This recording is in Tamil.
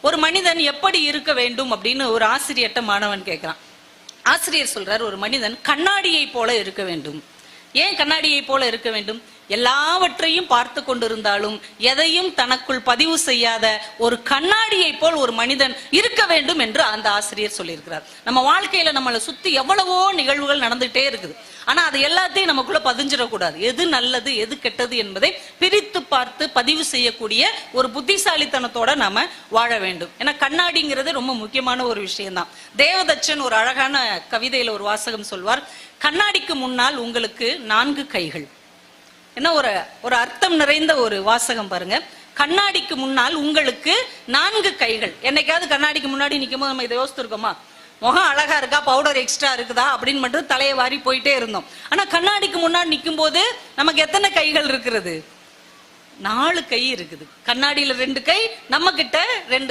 ஒரு மனிதன் எப்படி இருக்க வேண்டும் அப்படின்னு ஒரு ஆசிரியர்கிட்ட மாணவன் கேட்கிறான். ஆசிரியர் சொல்றார், ஒரு மனிதன் கண்ணாடியை போல இருக்க வேண்டும். ஏன் கண்ணாடியை போல இருக்க வேண்டும்? எல்லாவற்றையும் பார்த்து கொண்டிருந்தாலும் எதையும் தனக்குள் பதிவு செய்யாத ஒரு கண்ணாடியை போல் ஒரு மனிதன் இருக்க வேண்டும் என்று அந்த ஆசிரியர் சொல்லியிருக்கிறார். நம்ம வாழ்க்கையில நம்மளை சுத்தி எவ்வளவோ நிகழ்வுகள் நடந்துட்டே இருக்குது. ஆனா அது எல்லாத்தையும் நமக்குள்ள பதிஞ்சிடக்கூடாது. எது நல்லது எது கெட்டது என்பதை பிரித்து பார்த்து பதிவு செய்யக்கூடிய ஒரு புத்திசாலித்தனத்தோட நாம வாழ வேண்டும். ஏன்னா கண்ணாடிங்கிறது ரொம்ப முக்கியமான ஒரு விஷயம்தான். தேவதச்சன் ஒரு அழகான கவிதையில ஒரு வாசகம் சொல்வார், கண்ணாடிக்கு முன்னால் உங்களுக்கு 4 கைகள். என்ன ஒரு அர்த்தம் நிறைந்த ஒரு வாசகம் பாருங்க. கண்ணாடிக்கு முன்னால் உங்களுக்கு 4 கைகள். என்னைக்காவது கண்ணாடிக்கு முன்னாடி நிற்கும் போது நம்ம இதை யோசிச்சிருக்கோமா? முகம் அழகா இருக்கா, பவுடர் எக்ஸ்ட்ரா இருக்குதா அப்படின்னு மட்டும் தலையை வாரி போயிட்டே இருந்தோம். ஆனா கண்ணாடிக்கு முன்னாடி நிற்கும் போது நமக்கு எத்தனை கைகள் இருக்கிறது? 4 கை இருக்குது. கண்ணாடியில 2 கை, நம்ம கிட்ட 2